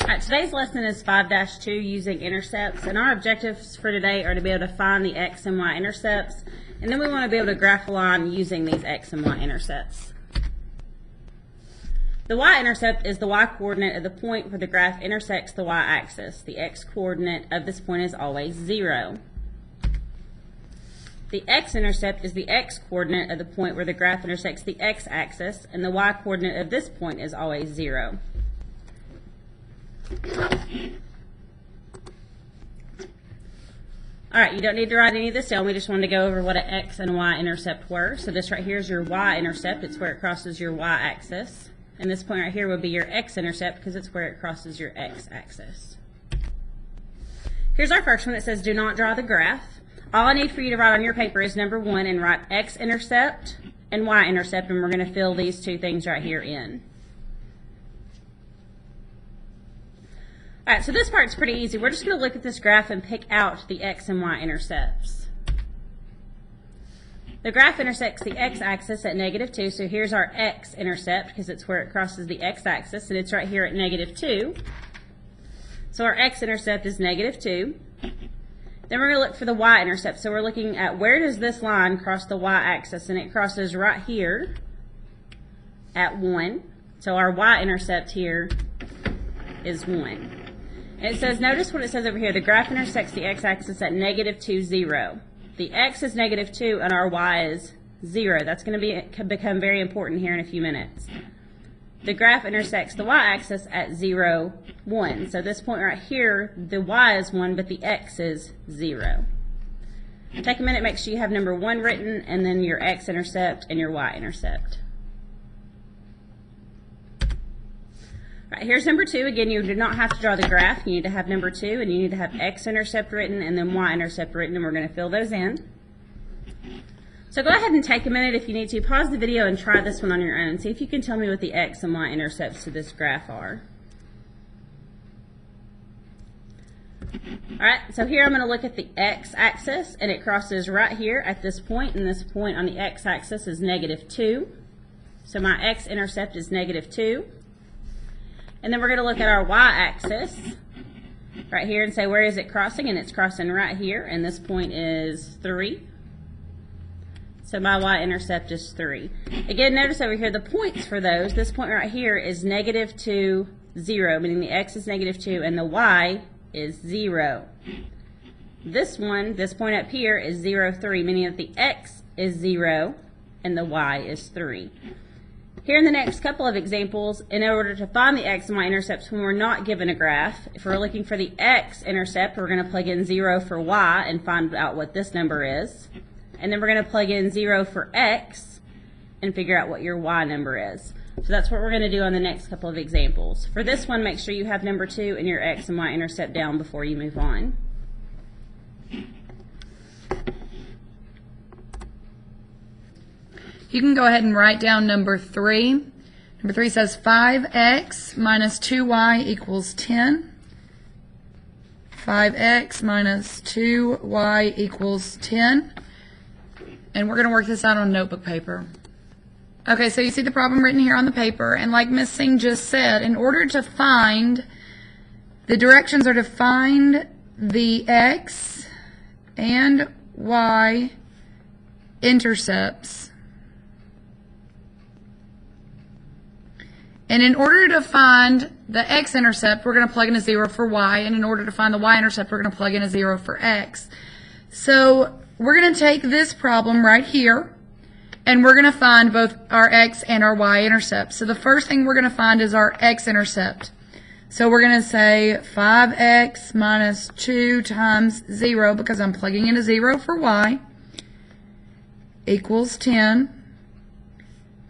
Alright, today's lesson is 5-2 using intercepts, and our objectives for today are to be able to find the X and Y intercepts, and then we want to be able to graph a line using these X and Y intercepts. The Y-intercept is the Y-coordinate of the point where the graph intersects the Y-axis. The X-coordinate of this point is always 0. The X-intercept is the X-coordinate of the point where the graph intersects the X-axis, and the Y-coordinate of this point is always 0. Alright, you don't need to write any of this down. We just wanted to go over what an X and Y intercept were. So this right here is your Y-intercept. It's where it crosses your Y-axis. And this point right here would be your X-intercept because it's where it crosses your X-axis. Here's our first one. It says, do not draw the graph. All I need for you to write on your paper is number 1 and write X-intercept and Y-intercept, and we're going to fill these two things right here in. Alright, so this part's pretty easy. We're just going to look at this graph and pick out the X and Y intercepts. The graph intersects the X-axis at -2, so here's our X-intercept because it's where it crosses the X-axis, and it's right here at -2. So our X-intercept is -2. Then we're going to look for the Y-intercept. So we're looking at where does this line cross the Y-axis, and it crosses right here at 1. So our Y-intercept here is 1. And it says, notice what it says over here, the graph intersects the X-axis at -2, 0. The X is -2 and our Y is 0. That's going to become very important here in a few minutes. The graph intersects the Y-axis at 0, 1. So this point right here, the Y is 1, but the X is 0. Take a minute, make sure you have number 1 written, and then your X-intercept and your Y-intercept. Right, here's number 2. Again, you do not have to draw the graph. You need to have number 2, and you need to have X-intercept written and then Y-intercept written, and we're going to fill those in. So go ahead and take a minute if you need to. Pause the video and try this one on your own and see if you can tell me what the X and Y intercepts to this graph are. Alright, so here I'm going to look at the X-axis, and it crosses right here at this point, and this point on the X-axis is -2. So my X-intercept is -2. And then we're going to look at our Y-axis right here and say, where is it crossing? And it's crossing right here, and this point is 3. So my Y-intercept is 3. Again, notice over here the points for those. This point right here is -2, 0, meaning the X is -2 and the Y is 0. This one, this point up here is 0, 3, meaning that the X is 0 and the Y is 3. Here in the next couple of examples, in order to find the X and Y intercepts when we're not given a graph, if we're looking for the X-intercept, we're going to plug in 0 for Y and find out what this number is. And then we're going to plug in 0 for X and figure out what your Y number is. So that's what we're going to do on the next couple of examples. For this one, make sure you have number 2 and your X and Y intercept down before you move on. You can go ahead and write down number 3. Number 3 says 5x minus 2y equals 10. 5x minus 2y equals 10. And we're going to work this out on notebook paper. Okay, so you see the problem written here on the paper, and like Ms. Singh just said, in order to find, the directions are to find the X and Y intercepts. And in order to find the X-intercept, we're going to plug in a 0 for Y, and in order to find the Y-intercept, we're going to plug in a 0 for X. So we're going to take this problem right here, and we're going to find both our X and our Y-intercept. So the first thing we're going to find is our X-intercept. So we're going to say 5x minus 2 times 0, because I'm plugging in a 0 for Y, equals 10.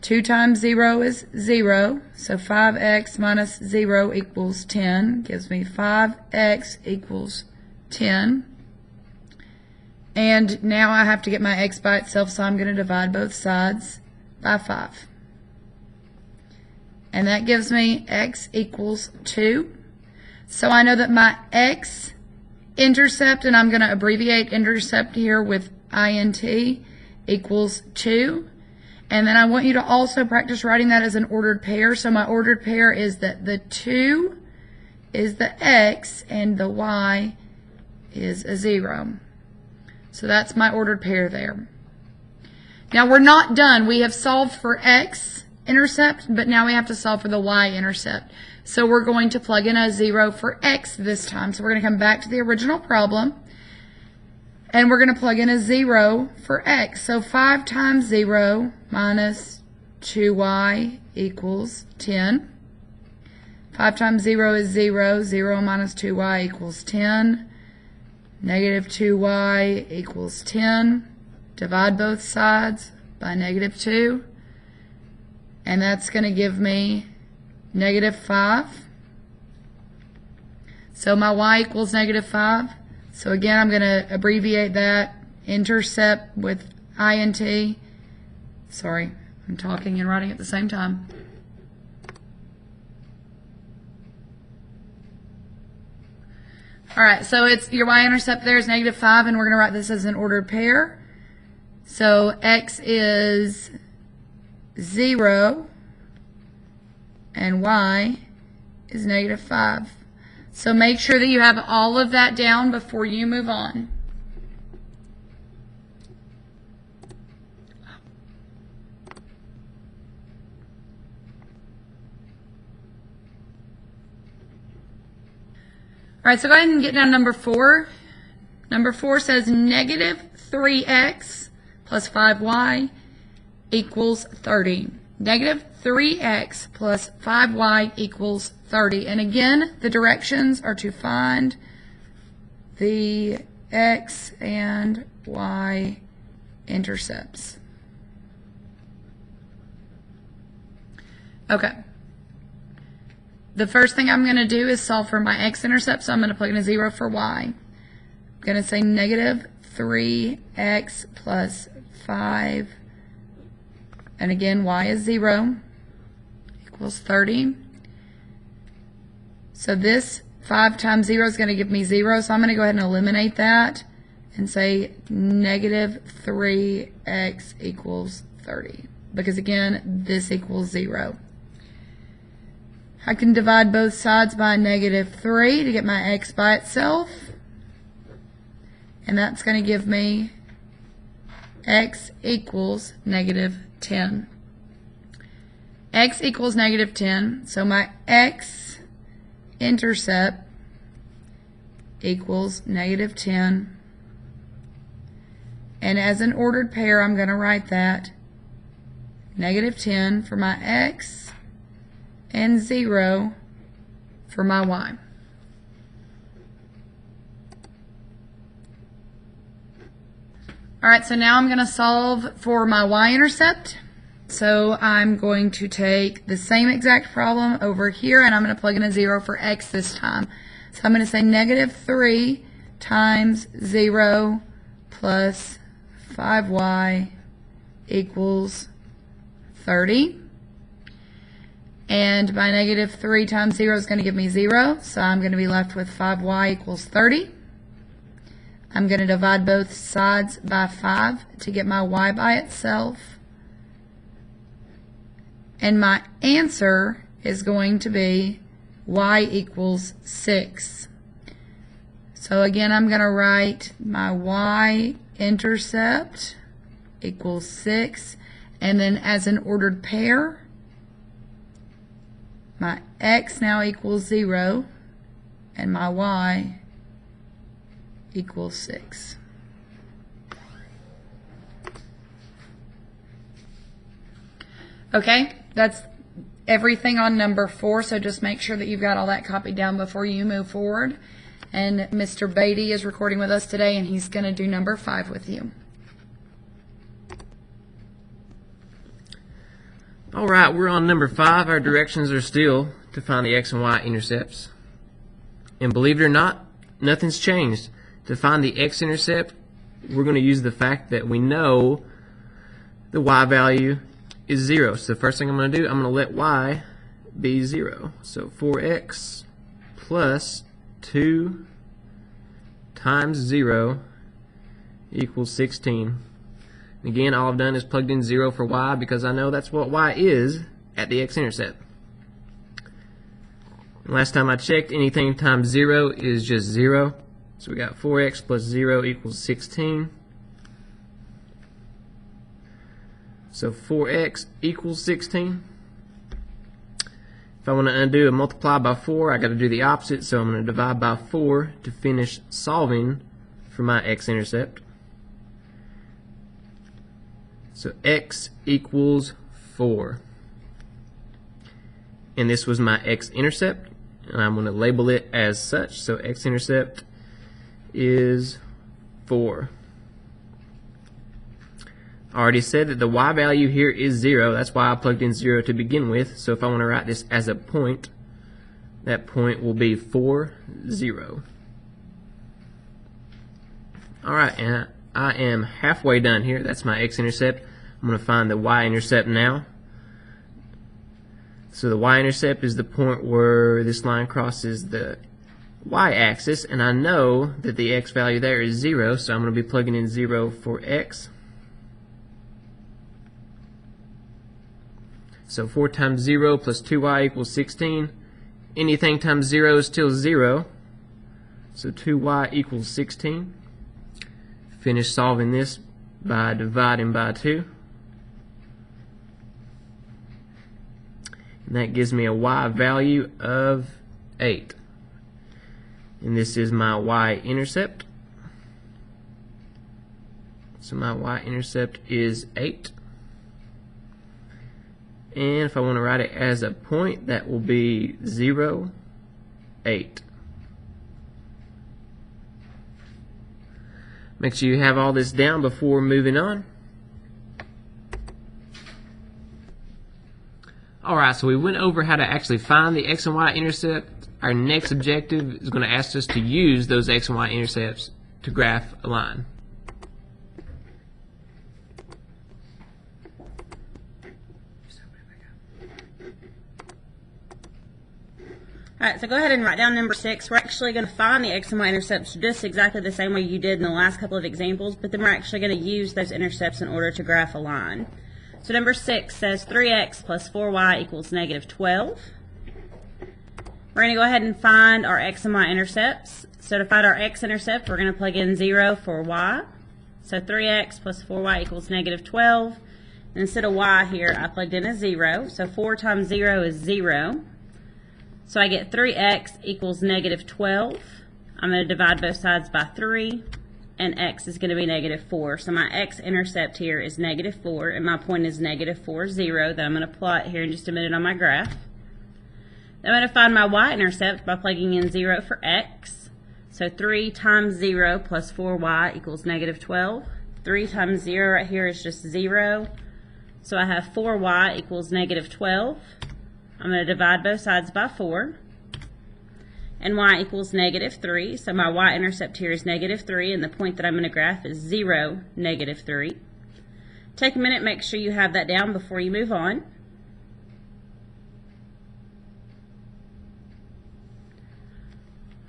2 times 0 is 0, so 5x minus 0 equals 10, gives me 5x equals 10. And now I have to get my x by itself, so I'm going to divide both sides by 5. And that gives me x equals 2. So I know that my X-intercept, and I'm going to abbreviate intercept here with INT, equals 2. And then I want you to also practice writing that as an ordered pair. So my ordered pair is that the 2 is the x, and the y is a 0. So that's my ordered pair there. Now we're not done. We have solved for x-intercept, but now we have to solve for the y-intercept. So we're going to plug in a 0 for x this time. So we're going to come back to the original problem, and we're going to plug in a 0 for x. So 5 times 0 minus 2y equals 10. 5 times 0 is 0. 0 minus 2y equals 10. Negative 2y equals 10. Divide both sides by negative 2. And that's going to give me negative 5. So my y equals negative 5. So again, I'm going to abbreviate that intercept with int. Sorry, I'm talking and writing at the same time. All right, so it's your y-intercept there is negative 5, and we're going to write this as an ordered pair. So x is 0, and y is negative 5. So make sure that you have all of that down before you move on. All right, so go ahead and get down to number 4. Number 4 says negative 3x plus 5y equals 30. Negative 3x plus 5y equals 30. And again, the directions are to find the x and y intercepts. Okay. The first thing I'm going to do is solve for my x-intercept, so I'm going to plug in a 0 for y. I'm going to say negative 3x plus 5, and again, y is 0, equals 30. So this 5 times 0 is going to give me 0, so I'm going to go ahead and eliminate that and say negative 3x equals 30, because again, this equals 0. I can divide both sides by negative 3 to get my x by itself. And that's going to give me x equals negative 10. X equals negative 10. So my x-intercept equals negative 10. And as an ordered pair, I'm going to write that negative 10 for my x and 0 for my y. All right, so now I'm going to solve for my y-intercept. So I'm going to take the same exact problem over here, and I'm going to plug in a 0 for x this time. So I'm going to say negative 3 times 0 plus 5y equals 30. And my negative 3 times 0 is going to give me 0, so I'm going to be left with 5y equals 30. I'm going to divide both sides by 5 to get my y by itself. And my answer is going to be y equals 6. So again, I'm going to write my y-intercept equals 6. And then as an ordered pair, my x now equals 0, and my y equals 6. Okay, that's everything on number 4, so just make sure that you've got all that copied down before you move forward. And Mr. Beatty is recording with us today, and he's going to do number 5 with you. All right, we're on number 5. Our directions are still to find the x and y intercepts. And believe it or not, nothing's changed. To find the x-intercept, we're going to use the fact that we know the y value is 0. So the first thing I'm going to do, I'm going to let y be 0. So 4x plus 2 times 0 equals 16. Again, all I've done is plugged in 0 for y because I know that's what y is at the x-intercept. And last time I checked, anything times 0 is just 0. So we got 4x plus 0 equals 16. So 4x equals 16. If I want to undo and multiply by 4, I got to do the opposite, so I'm going to divide by 4 to finish solving for my x-intercept. So x equals 4. And this was my x-intercept, and I'm going to label it as such. So x-intercept is 4. I already said that the y value here is 0. That's why I plugged in 0 to begin with. So if I want to write this as a point, that point will be 4, 0. Alright, and I am halfway done here. That's my x-intercept. I'm going to find the y-intercept now. So the y-intercept is the point where this line crosses the y-axis, and I know that the x value there is 0, so I'm going to be plugging in 0 for x. So 4 times 0 plus 2y equals 16. Anything times 0 is still 0. So 2y equals 16. Finish solving this by dividing by 2. And that gives me a y value of 8. And this is my y-intercept. So my y-intercept is 8. And if I want to write it as a point, that will be 0, 8. Make sure you have all this down before moving on. Alright, so we went over how to actually find the x and y intercept. Our next objective is going to ask us to use those x and y intercepts to graph a line. Alright, so go ahead and write down number 6. We're actually going to find the x and y intercepts just exactly the same way you did in the last couple of examples, but then we're actually going to use those intercepts in order to graph a line. So number 6 says 3x plus 4y equals negative 12. We're going to go ahead and find our x and y intercepts. So to find our x-intercept, we're going to plug in 0 for y. So 3x plus 4y equals negative 12. And instead of y here, I plugged in a 0. So 4 times 0 is 0. So I get 3x equals negative 12. I'm going to divide both sides by 3, and x is going to be negative 4. So my x-intercept here is negative 4, and my point is negative 4, 0, that I'm going to plot here in just a minute on my graph. Then I'm going to find my y-intercept by plugging in 0 for x. So 3 times 0 plus 4y equals negative 12. 3 times 0 right here is just 0. So I have 4y equals negative 12. I'm going to divide both sides by 4, and y equals negative 3, so my y-intercept here is negative 3, and the point that I'm going to graph is 0, negative 3. Take a minute, make sure you have that down before you move on.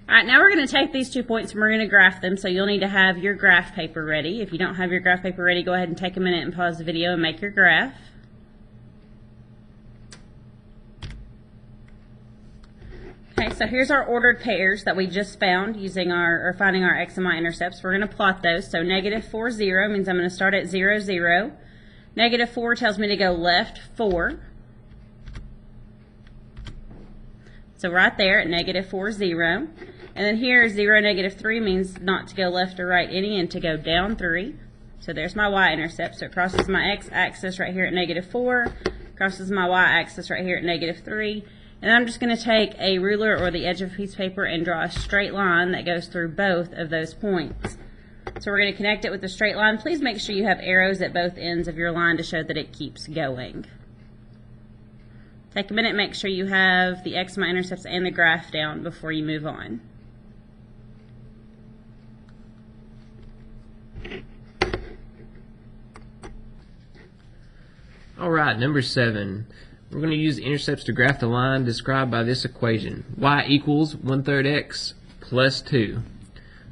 Alright, now we're going to take these 2 points and we're going to graph them, so you'll need to have your graph paper ready. If you don't have your graph paper ready, go ahead and take a minute and pause the video and make your graph. Okay, so here's our ordered pairs that we just found using or finding our x and y intercepts. We're going to plot those. So negative 4, 0 means I'm going to start at 0, 0. Negative 4 tells me to go left 4. So right there at negative 4, 0. And then here 0, negative 3 means not to go left or right any and to go down 3. So there's my y-intercept. So it crosses my x-axis right here at negative 4, crosses my y-axis right here at negative 3. And I'm just going to take a ruler or the edge of a piece of paper and draw a straight line that goes through both of those points. So we're going to connect it with a straight line. Please make sure you have arrows at both ends of your line to show that it keeps going. Take a minute, make sure you have the x and y intercepts and the graph down before you move on. Alright, number 7. We're going to use the intercepts to graph the line described by this equation. Y equals 1/3 x plus 2.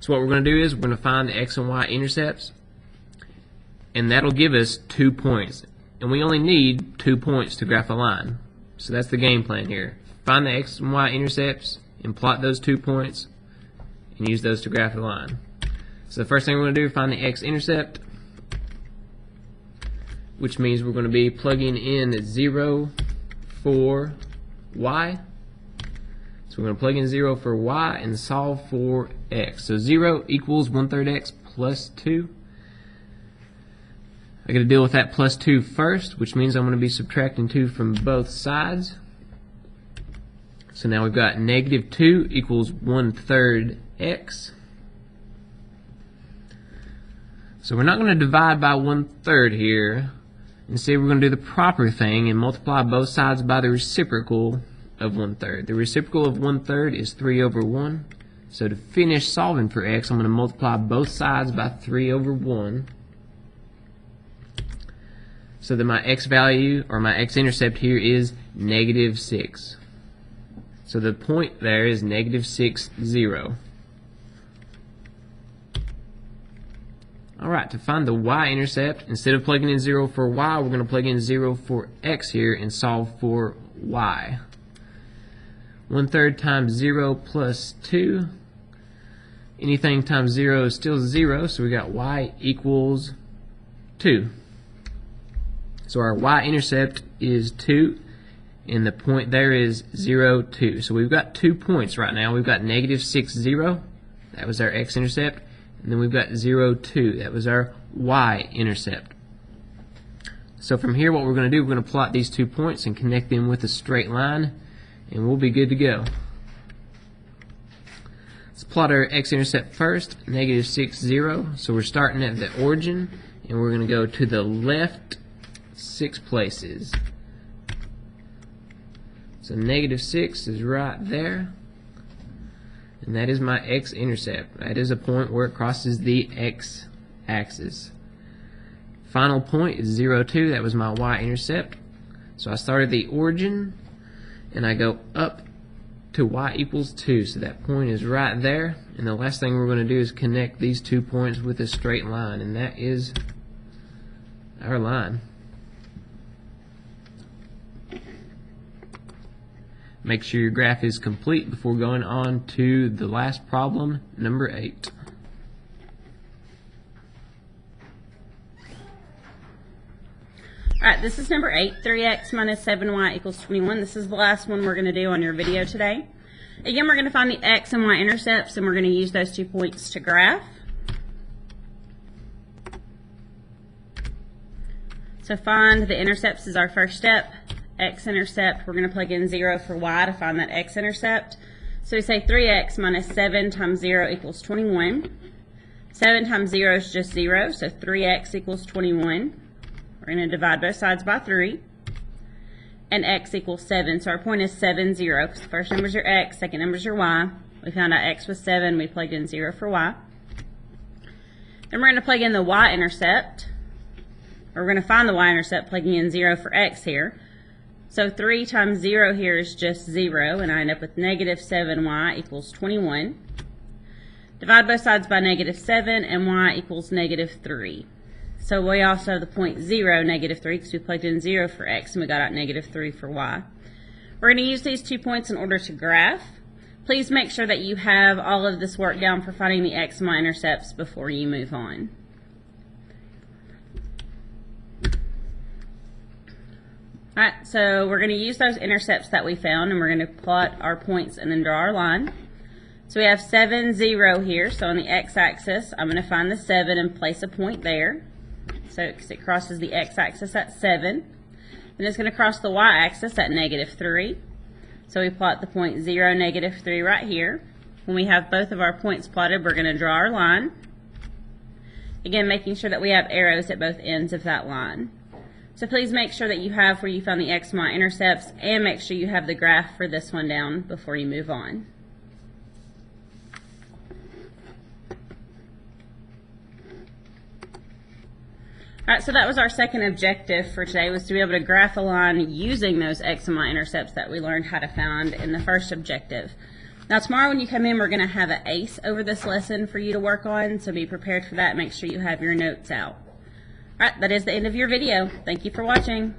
So what we're going to do is we're going to find the x and y intercepts, and that'll give us 2 points. And we only need 2 points to graph a line. So that's the game plan here. Find the X and Y intercepts and plot those 2 points and use those to graph the line. So the first thing we're going to do is find the X-intercept, which means we're going to be plugging in 0 for Y. So we're going to plug in 0 for Y and solve for X. So 0 equals 1/3 X plus 2. I got to deal with that plus 2 first, which means I'm going to be subtracting 2 from both sides. So now we've got negative 2 equals 1/3 X. So we're not going to divide by 1/3 here. Instead, we're going to do the proper thing and multiply both sides by the reciprocal of 1/3. The reciprocal of 1/3 is 3/1. So to finish solving for X, I'm going to multiply both sides by 3/1. So that my X value, or my X-intercept here, is -6. So the point there is -6, 0. Alright, to find the Y-intercept, instead of plugging in 0 for Y, we're going to plug in 0 for X here and solve for Y. 1/3 times 0 plus 2. Anything times 0 is still 0, so we got Y equals 2. So our Y-intercept is 2, and the point there is 0, 2. So we've got 2 points right now. We've got -6, 0. That was our X-intercept. And then we've got 0, 2. That was our Y-intercept. So from here, what we're going to do, we're going to plot these 2 points and connect them with a straight line, and we'll be good to go. Let's plot our X-intercept first, -6, 0. So we're starting at the origin, and we're going to go to the left 6 places. So -6 is right there. And that is my X-intercept. That is a point where it crosses the X-axis. Final point is 0, 2. That was my Y-intercept. So I started the origin, and I go up to Y equals 2. So that point is right there. And the last thing we're going to do is connect these 2 points with a straight line. And that is our line. Make sure your graph is complete before going on to the last problem, number 8. Alright, this is number 8, 3x minus 7y equals 21. This is the last one we're going to do on your video today. Again, we're going to find the x and y intercepts, and we're going to use those 2 points to graph. So find the intercepts is our first step. X-intercept, we're going to plug in 0 for y to find that x-intercept. So we say 3x minus 7 times 0 equals 21. 7 times 0 is just 0, so 3x equals 21. We're going to divide both sides by 3. And x equals 7, so our point is 7, 0, because the first number is your x, second number is your y. We found out x was 7, we plugged in 0 for y. Then we're going to plug in the y-intercept. We're going to find the y-intercept plugging in 0 for x here. So 3 times 0 here is just 0, and I end up with -7y equals 21. Divide both sides by -7, and y equals -3. So we also have the point 0, -3, because we plugged in 0 for x, and we got out -3 for y. We're going to use these 2 points in order to graph. Please make sure that you have all of this work down for finding the x and y intercepts before you move on. Alright, so we're going to use those intercepts that we found, and we're going to plot our points and then draw our line. So we have 7, 0 here, so on the x-axis, I'm going to find the 7 and place a point there. So it crosses the x-axis at 7. Then it's going to cross the y-axis at -3. So we plot the point 0, -3 right here. When we have both of our points plotted, we're going to draw our line. Again, making sure that we have arrows at both ends of that line. So please make sure that you have where you found the x and y intercepts, and make sure you have the graph for this one down before you move on. Alright, so that was our second objective for today, was to be able to graph a line using those x and y intercepts that we learned how to find in the first objective. Now tomorrow when you come in, we're going to have an ACE over this lesson for you to work on, so be prepared for that. Make sure you have your notes out. Alright, that is the end of your video. Thank you for watching.